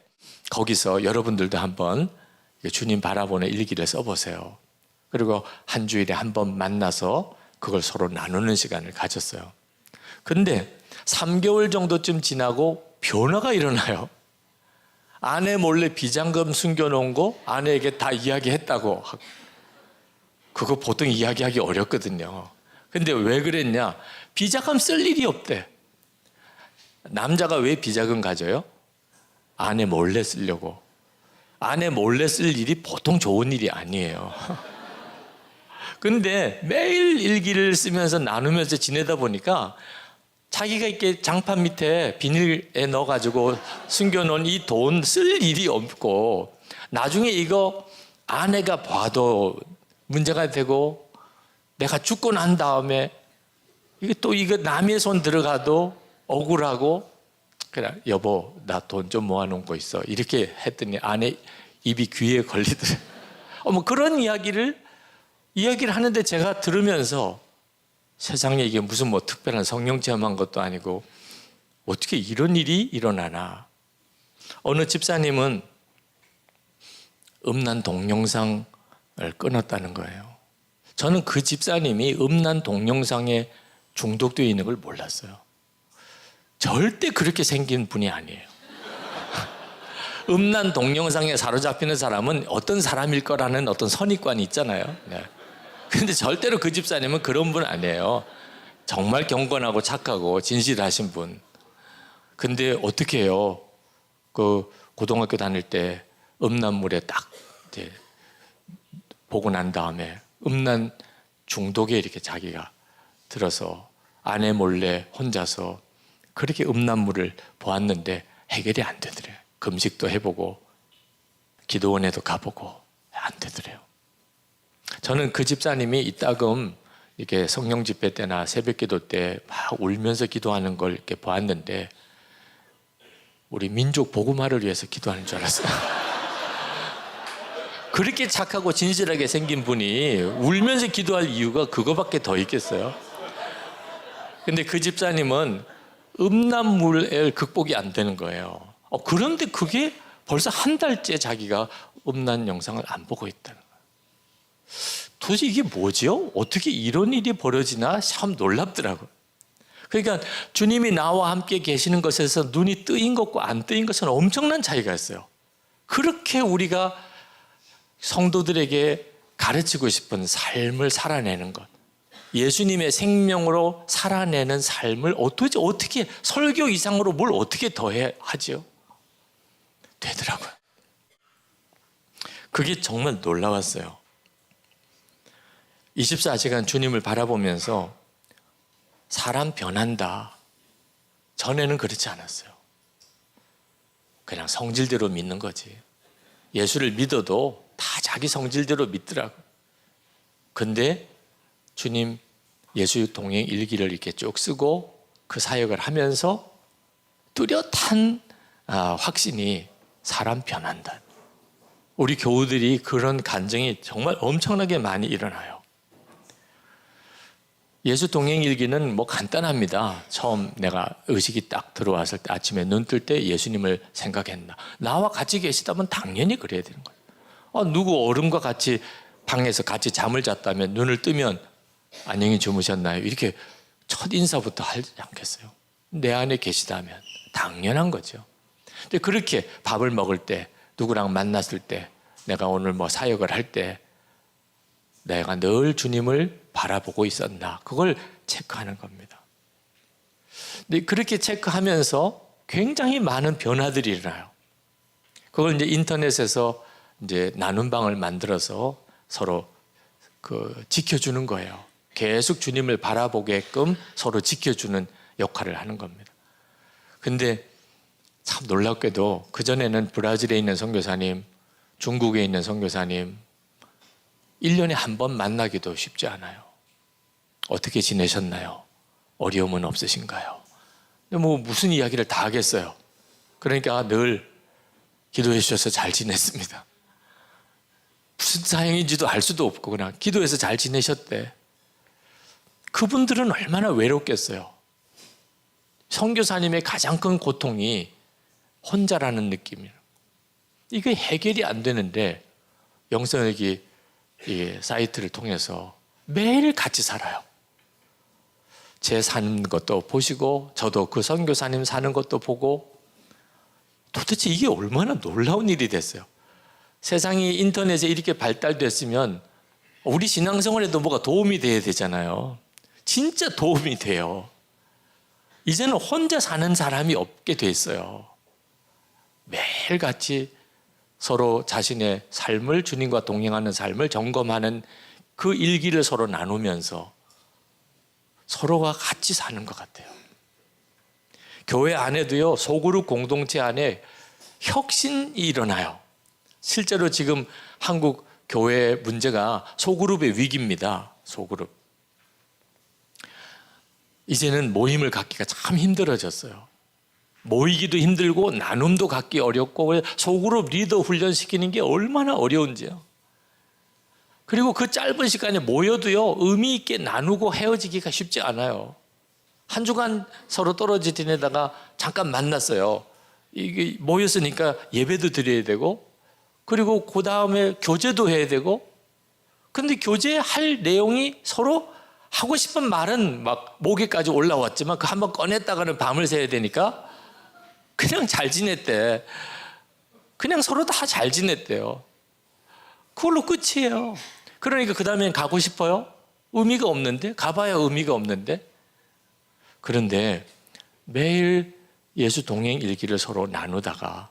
[SPEAKER 1] 거기서 여러분들도 한번 주님 바라보는 일기를 써보세요. 그리고 한 주일에 한 번 만나서 그걸 서로 나누는 시간을 가졌어요. 근데 3개월 정도쯤 지나고 변화가 일어나요. 아내 몰래 비장금 숨겨놓은 거 아내에게 다 이야기했다고. 그거 보통 이야기하기 어렵거든요. 근데 왜 그랬냐? 비자금 쓸 일이 없대. 남자가 왜 비자금 가져요? 아내 몰래 쓰려고. 아내 몰래 쓸 일이 보통 좋은 일이 아니에요. 근데 매일 일기를 쓰면서 나누면서 지내다 보니까 자기가 이렇게 장판 밑에 비닐에 넣어가지고 숨겨놓은 이 돈 쓸 일이 없고 나중에 이거 아내가 봐도 문제가 되고 내가 죽고 난 다음에 이게 또 이거 남의 손 들어가도 억울하고 그래 여보 나 돈 좀 모아놓은 거 있어 이렇게 했더니 아내 입이 귀에 걸리더래. 뭐 그런 이야기를 하는데 제가 들으면서 세상에 이게 무슨 뭐 특별한 성령 체험한 것도 아니고 어떻게 이런 일이 일어나나. 어느 집사님은 음란 동영상을 끊었다는 거예요. 저는 그 집사님이 음란 동영상에 중독되어 있는 걸 몰랐어요. 절대 그렇게 생긴 분이 아니에요. 음란 동영상에 사로잡히는 사람은 어떤 사람일 거라는 어떤 선입관이 있잖아요. 네. 근데 절대로 그 집사님은 그런 분 아니에요. 정말 경건하고 착하고 진실하신 분. 근데 어떻게 해요? 그 고등학교 다닐 때 음란물에 딱 이제 보고 난 다음에 음란 중독에 이렇게 자기가 들어서 아내 몰래 혼자서 그렇게 음란물을 보았는데 해결이 안 되더래요. 금식도 해보고 기도원에도 가보고 안 되더래요. 저는 그 집사님이 이따금 이렇게 성령 집회 때나 새벽 기도 때 막 울면서 기도하는 걸 이렇게 보았는데 우리 민족 복음화를 위해서 기도하는 줄 알았어요. 그렇게 착하고 진실하게 생긴 분이 울면서 기도할 이유가 그거밖에 더 있겠어요? 근데 그 집사님은 음란물에 극복이 안 되는 거예요. 그런데 그게 벌써 한 달째 자기가 음란 영상을 안 보고 있다는 거예요. 도대체 이게 뭐지요? 어떻게 이런 일이 벌어지나 참 놀랍더라고요. 그러니까 주님이 나와 함께 계시는 것에서 눈이 뜨인 것과 안 뜨인 것은 엄청난 차이가 있어요. 그렇게 우리가 성도들에게 가르치고 싶은 삶을 살아내는 것, 예수님의 생명으로 살아내는 삶을 어떻게 설교 이상으로 뭘 어떻게 더해 하죠? 되더라고요. 그게 정말 놀라웠어요. 24시간 주님을 바라보면서 사람 변한다. 전에는 그렇지 않았어요. 그냥 성질대로 믿는 거지. 예수를 믿어도 다 자기 성질대로 믿더라고요. 근데 주님 예수 동행 일기를 이렇게 쭉 쓰고 그 사역을 하면서 뚜렷한 확신이 사람 변한다. 우리 교우들이 그런 간증이 정말 엄청나게 많이 일어나요. 예수 동행 일기는 뭐 간단합니다. 처음 내가 의식이 딱 들어왔을 때 아침에 눈 뜰 때 예수님을 생각했나. 나와 같이 계시다면 당연히 그래야 되는 거예요. 누구 어른과 같이 방에서 같이 잠을 잤다면 눈을 뜨면 안녕히 주무셨나요? 이렇게 첫 인사부터 하지 않겠어요? 내 안에 계시다면 당연한 거죠. 근데 그렇게 밥을 먹을 때 누구랑 만났을 때 내가 오늘 뭐 사역을 할 때 내가 늘 주님을 바라보고 있었나 그걸 체크하는 겁니다. 근데 그렇게 체크하면서 굉장히 많은 변화들이 일어나요. 그걸 이제 인터넷에서 이제 나눔 방을 만들어서 서로 지켜주는 거예요. 계속 주님을 바라보게끔 서로 지켜주는 역할을 하는 겁니다. 근데 참 놀랍게도 그전에는 브라질에 있는 선교사님, 중국에 있는 선교사님 1년에 한 번 만나기도 쉽지 않아요. 어떻게 지내셨나요? 어려움은 없으신가요? 뭐 무슨 이야기를 다 하겠어요. 그러니까 늘 기도해 주셔서 잘 지냈습니다. 무슨 사연인지도 알 수도 없고 그냥 기도해서 잘 지내셨대. 그분들은 얼마나 외롭겠어요. 선교사님의 가장 큰 고통이 혼자라는 느낌이에요. 이게 해결이 안 되는데 영성여기 이 사이트를 통해서 매일 같이 살아요. 제 사는 것도 보시고 저도 그 선교사님 사는 것도 보고 도대체 이게 얼마나 놀라운 일이 됐어요. 세상이 인터넷에 이렇게 발달됐으면 우리 신앙생활에도 뭐가 도움이 돼야 되잖아요. 진짜 도움이 돼요. 이제는 혼자 사는 사람이 없게 됐어요. 매일 같이 서로 자신의 삶을 주님과 동행하는 삶을 점검하는 그 일기를 서로 나누면서 서로가 같이 사는 것 같아요. 교회 안에도요, 소그룹 공동체 안에 혁신이 일어나요. 실제로 지금 한국 교회 문제가 소그룹의 위기입니다. 소그룹. 이제는 모임을 갖기가 참 힘들어졌어요. 모이기도 힘들고 나눔도 갖기 어렵고 소그룹 리더 훈련시키는 게 얼마나 어려운지요. 그리고 그 짧은 시간에 모여도요, 의미 있게 나누고 헤어지기가 쉽지 않아요. 한 주간 서로 떨어져 지내다가 잠깐 만났어요. 이게 모였으니까 예배도 드려야 되고, 그리고 그 다음에 교제도 해야 되고, 근데 교제할 내용이 서로 하고 싶은 말은 막 목에까지 올라왔지만 그 한번 꺼냈다가는 밤을 새야 되니까 그냥 잘 지냈대. 그냥 서로 다 잘 지냈대요. 그걸로 끝이에요. 그러니까 그 다음엔 가고 싶어요? 의미가 없는데? 가봐야 의미가 없는데? 그런데 매일 예수 동행 일기를 서로 나누다가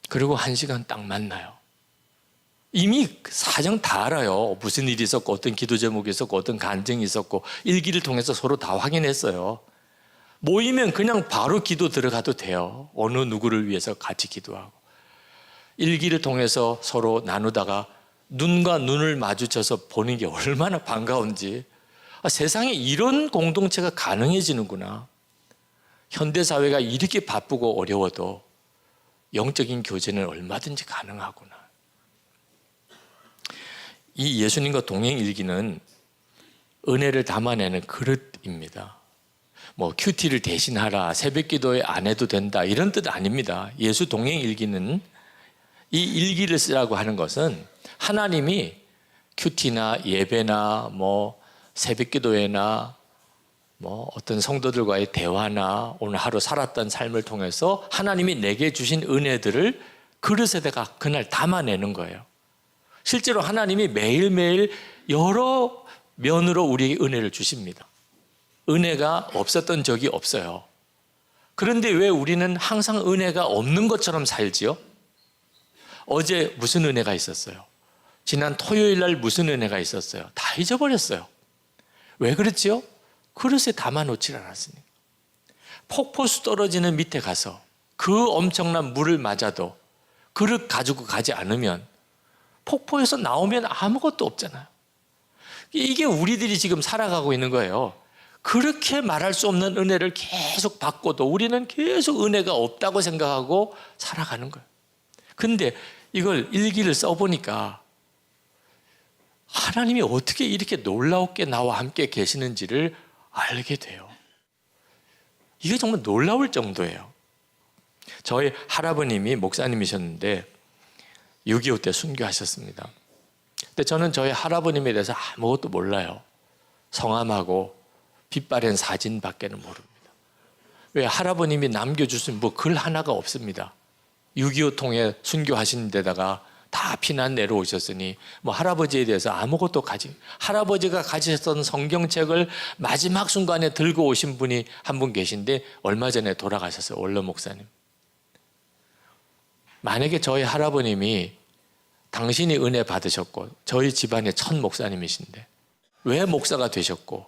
[SPEAKER 1] 그리고 1시간 딱 만나요. 이미 사정 다 알아요. 무슨 일이 있었고 어떤 기도 제목이 있었고 어떤 간증이 있었고 일기를 통해서 서로 다 확인했어요. 모이면 그냥 바로 기도 들어가도 돼요. 어느 누구를 위해서 같이 기도하고. 일기를 통해서 서로 나누다가 눈과 눈을 마주쳐서 보는 게 얼마나 반가운지, 세상에 이런 공동체가 가능해지는구나. 현대사회가 이렇게 바쁘고 어려워도 영적인 교제는 얼마든지 가능하구나. 이 예수님과 동행일기는 은혜를 담아내는 그릇입니다. 뭐 큐티를 대신하라, 새벽기도에 안 해도 된다, 이런 뜻 아닙니다. 예수 동행일기는, 이 일기를 쓰라고 하는 것은 하나님이 큐티나 예배나 뭐 새벽기도회나 뭐 어떤 성도들과의 대화나 오늘 하루 살았던 삶을 통해서 하나님이 내게 주신 은혜들을 그릇에다가 그날 담아내는 거예요. 실제로 하나님이 매일매일 여러 면으로 우리에게 은혜를 주십니다. 은혜가 없었던 적이 없어요. 그런데 왜 우리는 항상 은혜가 없는 것처럼 살지요? 어제 무슨 은혜가 있었어요? 지난 토요일 날 무슨 은혜가 있었어요? 다 잊어버렸어요. 왜 그랬지요? 그릇에 담아놓질 않았으니까. 폭포수 떨어지는 밑에 가서 그 엄청난 물을 맞아도 그릇 가지고 가지 않으면 폭포에서 나오면 아무것도 없잖아요. 이게 우리들이 지금 살아가고 있는 거예요. 그렇게 말할 수 없는 은혜를 계속 받고도 우리는 계속 은혜가 없다고 생각하고 살아가는 거예요. 근데 이걸 일기를 써보니까 하나님이 어떻게 이렇게 놀라웠게 나와 함께 계시는지를 알게 돼요. 이게 정말 놀라울 정도예요. 저희 할아버님이 목사님이셨는데 6.25 때 순교하셨습니다. 근데 저는 저희 할아버님에 대해서 아무것도 몰라요. 성함하고 빛바랜 사진밖에는 모릅니다. 왜? 할아버님이 남겨주신 뭐 글 하나가 없습니다. 6.25 통해 순교하신 데다가 다 피난 내려오셨으니 뭐 할아버지에 대해서 아무것도 할아버지가 가지셨던 성경책을 마지막 순간에 들고 오신 분이 한 분 계신데 얼마 전에 돌아가셨어요. 원로 목사님. 만약에 저희 할아버님이 당신이 은혜 받으셨고 저희 집안의 첫 목사님이신데 왜 목사가 되셨고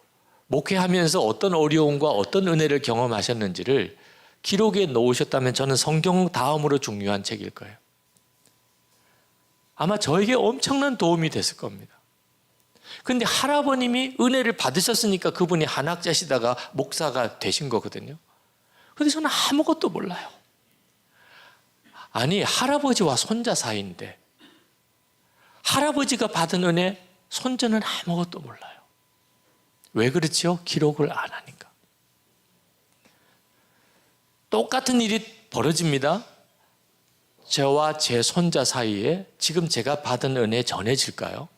[SPEAKER 1] 목회하면서 어떤 어려움과 어떤 은혜를 경험하셨는지를 기록에 놓으셨다면 저는 성경 다음으로 중요한 책일 거예요. 아마 저에게 엄청난 도움이 됐을 겁니다. 그런데 할아버님이 은혜를 받으셨으니까 그분이 한학자시다가 목사가 되신 거거든요. 그런데 저는 아무것도 몰라요. 아니, 할아버지와 손자 사이인데 할아버지가 받은 은혜, 손자는 아무것도 몰라요. 왜 그렇지요? 기록을 안 하니까. 똑같은 일이 벌어집니다. 저와 제 손자 사이에 지금 제가 받은 은혜 전해질까요?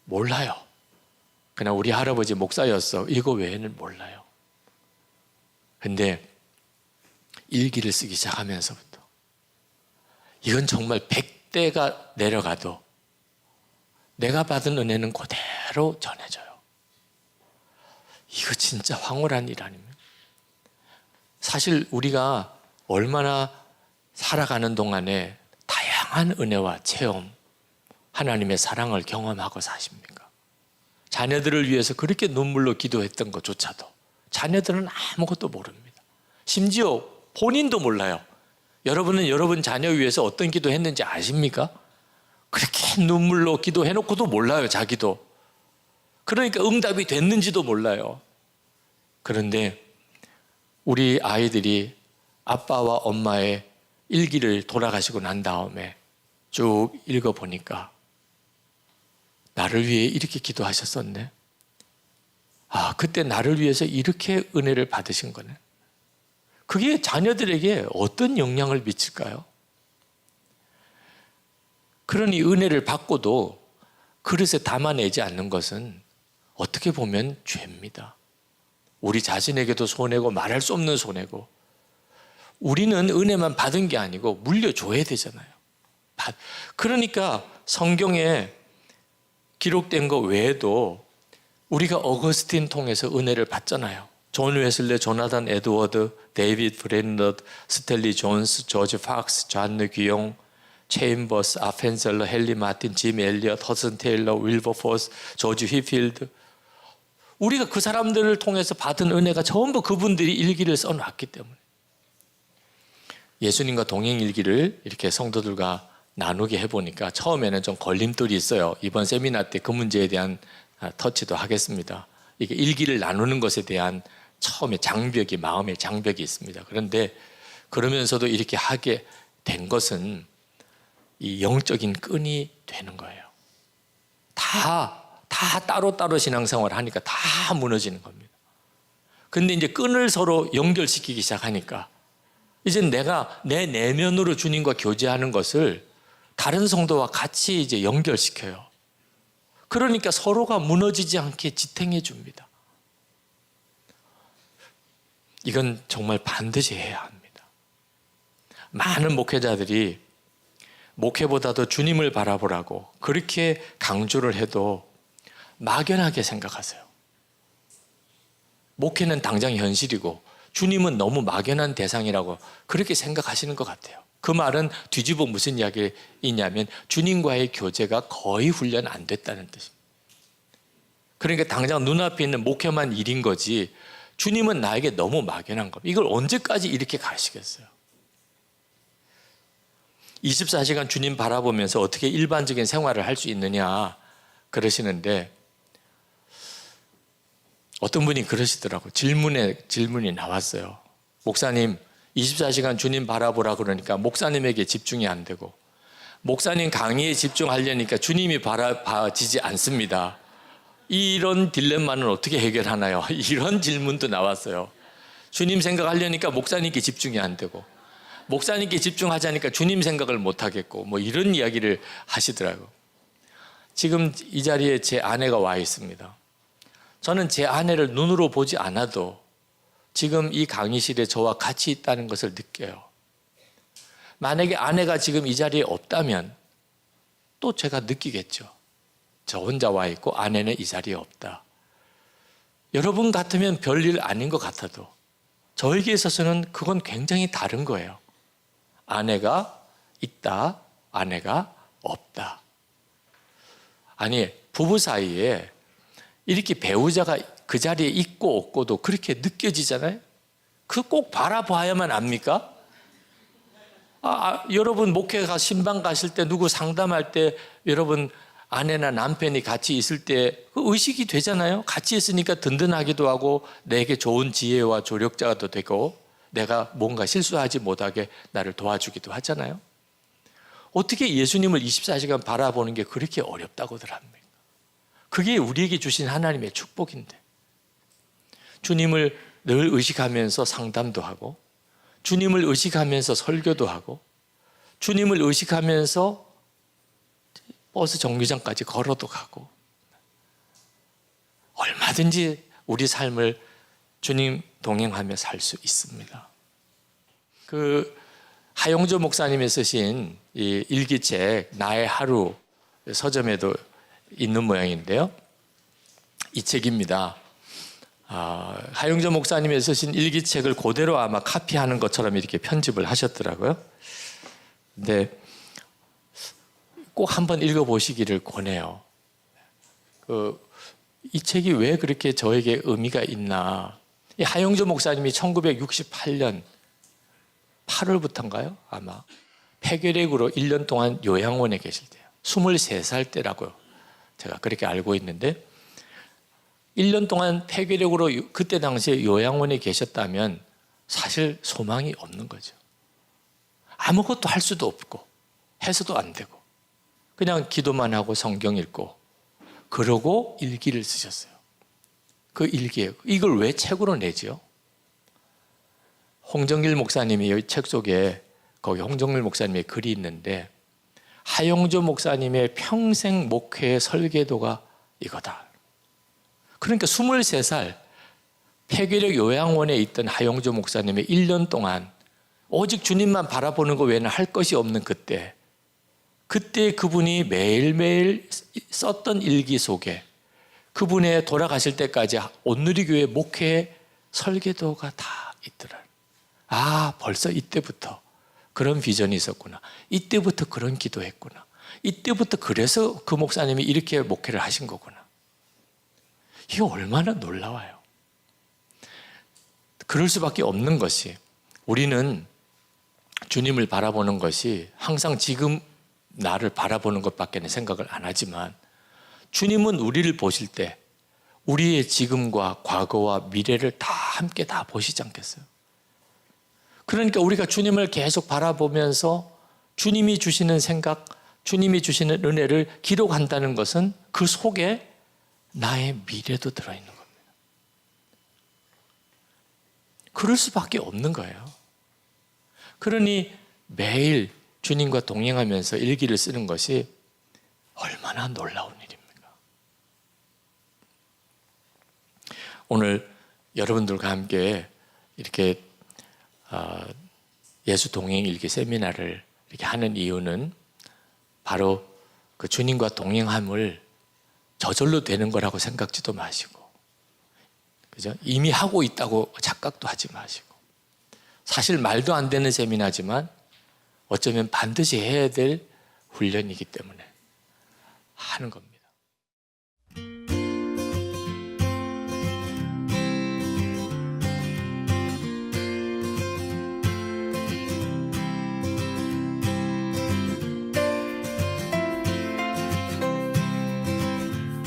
[SPEAKER 1] 몰라요. 그냥 우리 할아버지 목사였어. 이거 외에는 몰라요. 근데 일기를 쓰기 시작하면서부터 이건 정말 100대가 내려가도 내가 받은 은혜는 그대로 전해져요. 이거 진짜 황홀한 일 아닙니까? 사실 우리가 얼마나 살아가는 동안에 다양한 은혜와 체험, 하나님의 사랑을 경험하고 사십니까? 자녀들을 위해서 그렇게 눈물로 기도했던 것조차도 자녀들은 아무것도 모릅니다. 심지어 본인도 몰라요. 여러분은 여러분 자녀 위해서 어떤 기도했는지 아십니까? 그렇게 눈물로 기도해놓고도 몰라요, 자기도. 그러니까 응답이 됐는지도 몰라요. 그런데 우리 아이들이 아빠와 엄마의 일기를 돌아가시고 난 다음에 쭉 읽어보니까 나를 위해 이렇게 기도하셨었네. 아, 그때 나를 위해서 이렇게 은혜를 받으신 거네. 그게 자녀들에게 어떤 영향을 미칠까요? 그러니 은혜를 받고도 그릇에 담아내지 않는 것은 어떻게 보면 죄입니다. 우리 자신에게도 손해고 말할 수 없는 손해고, 우리는 은혜만 받은 게 아니고 물려줘야 되잖아요. 그러니까 성경에 기록된 것 외에도 우리가 어거스틴 통해서 은혜를 받잖아요. 존 웨슬레, 조나단 에드워드, 데이비드 브랜넛, 스텔리 존스, 조지 팍스, 잔느 귀용, 체인버스, 아펜셀러, 헨리 마틴, 짐 엘리엇, 허슨 테일러, 윌버포스, 조지 휘필드. 우리가 그 사람들을 통해서 받은 은혜가 전부 그분들이 일기를 써놨기 때문에, 예수님과 동행 일기를 이렇게 성도들과 나누게 해보니까 처음에는 좀 걸림돌이 있어요. 이번 세미나 때 그 문제에 대한 터치도 하겠습니다. 이게 일기를 나누는 것에 대한 처음에 장벽이, 마음의 장벽이 있습니다. 그런데 그러면서도 이렇게 하게 된 것은 이 영적인 끈이 되는 거예요. 다 따로따로 신앙생활을 하니까 다 무너지는 겁니다. 근데 이제 끈을 서로 연결시키기 시작하니까 이제 내가 내 내면으로 주님과 교제하는 것을 다른 성도와 같이 이제 연결시켜요. 그러니까 서로가 무너지지 않게 지탱해 줍니다. 이건 정말 반드시 해야 합니다. 많은 목회자들이 목회보다도 주님을 바라보라고 그렇게 강조를 해도 막연하게 생각하세요. 목회는 당장 현실이고 주님은 너무 막연한 대상이라고 그렇게 생각하시는 것 같아요. 그 말은 뒤집어 무슨 이야기이냐면 주님과의 교제가 거의 훈련 안 됐다는 뜻입니다. 그러니까 당장 눈앞에 있는 목회만 일인 거지 주님은 나에게 너무 막연한 겁니다. 이걸 언제까지 이렇게 가시겠어요? 24시간 주님 바라보면서 어떻게 일반적인 생활을 할 수 있느냐 그러시는데, 어떤 분이 그러시더라고요. 질문이 나왔어요. 목사님, 24시간 주님 바라보라 그러니까 목사님에게 집중이 안 되고, 목사님 강의에 집중하려니까 주님이 바라봐지지 않습니다. 이런 딜레마는 어떻게 해결하나요? 이런 질문도 나왔어요. 주님 생각하려니까 목사님께 집중이 안 되고, 목사님께 집중하자니까 주님 생각을 못 하겠고, 뭐 이런 이야기를 하시더라고요. 지금 이 자리에 제 아내가 와 있습니다. 저는 제 아내를 눈으로 보지 않아도 지금 이 강의실에 저와 같이 있다는 것을 느껴요. 만약에 아내가 지금 이 자리에 없다면 또 제가 느끼겠죠. 저 혼자 와 있고 아내는 이 자리에 없다. 여러분 같으면 별일 아닌 것 같아도 저에게 있어서는 그건 굉장히 다른 거예요. 아내가 있다, 아내가 없다. 아니, 부부 사이에 이렇게 배우자가 그 자리에 있고 없고도 그렇게 느껴지잖아요. 그 꼭 바라봐야만 압니까? 여러분 목회가 신방 가실 때 누구 상담할 때 여러분 아내나 남편이 같이 있을 때 그 의식이 되잖아요. 같이 있으니까 든든하기도 하고 내게 좋은 지혜와 조력자가 더 되고 내가 뭔가 실수하지 못하게 나를 도와주기도 하잖아요. 어떻게 예수님을 24시간 바라보는 게 그렇게 어렵다고들 합니까? 그게 우리에게 주신 하나님의 축복인데, 주님을 늘 의식하면서 상담도 하고, 주님을 의식하면서 설교도 하고, 주님을 의식하면서 버스 정류장까지 걸어도 가고, 얼마든지 우리 삶을 주님 동행하며 살 수 있습니다. 그 하용조 목사님이 쓰신 이 일기책 나의 하루, 서점에도 있는 모양인데요. 이 책입니다. 하용조 목사님이 쓰신 일기책을 그대로 아마 카피하는 것처럼 이렇게 편집을 하셨더라고요. 근데 꼭 한번 읽어보시기를 권해요. 이 책이 왜 그렇게 저에게 의미가 있나. 이 하용조 목사님이 1968년 8월부터인가요? 아마 폐결핵으로 1년 동안 요양원에 계실 때요. 23살 때라고요. 제가 그렇게 알고 있는데 1년 동안 폐결핵으로 그때 당시에 요양원에 계셨다면 사실 소망이 없는 거죠. 아무것도 할 수도 없고 해서도 안 되고 그냥 기도만 하고 성경 읽고 그러고 일기를 쓰셨어요. 그 일기에 이걸 왜 책으로 내지요? 홍정길 목사님이 이 책 속에 거기 홍정길 목사님의 글이 있는데 하용조 목사님의 평생 목회의 설계도가 이거다. 그러니까 23살 폐계력 요양원에 있던 하용조 목사님의 1년 동안 오직 주님만 바라보는 것 외에는 할 것이 없는 그때 그분이 매일매일 썼던 일기 속에 그분의 돌아가실 때까지 온누리교회 목회의 설계도가 다 있더라. 아, 벌써 이때부터 그런 비전이 있었구나. 이때부터 그런 기도했구나. 이때부터 그래서 그 목사님이 이렇게 목회를 하신 거구나. 이게 얼마나 놀라워요. 그럴 수밖에 없는 것이 우리는 주님을 바라보는 것이 항상 지금 나를 바라보는 것밖에는 생각을 안 하지만 주님은 우리를 보실 때 우리의 지금과 과거와 미래를 다 함께 다 보시지 않겠어요? 그러니까 우리가 주님을 계속 바라보면서 주님이 주시는 생각, 주님이 주시는 은혜를 기록한다는 것은 그 속에 나의 미래도 들어있는 겁니다. 그럴 수밖에 없는 거예요. 그러니 매일 주님과 동행하면서 일기를 쓰는 것이 얼마나 놀라운 일입니까? 오늘 여러분들과 함께 이렇게 예수 동행 일기 세미나를 이렇게 하는 이유는 바로 그 주님과 동행함을 저절로 되는 거라고 생각지도 마시고, 그죠? 이미 하고 있다고 착각도 하지 마시고, 사실 말도 안 되는 세미나지만 어쩌면 반드시 해야 될 훈련이기 때문에 하는 겁니다.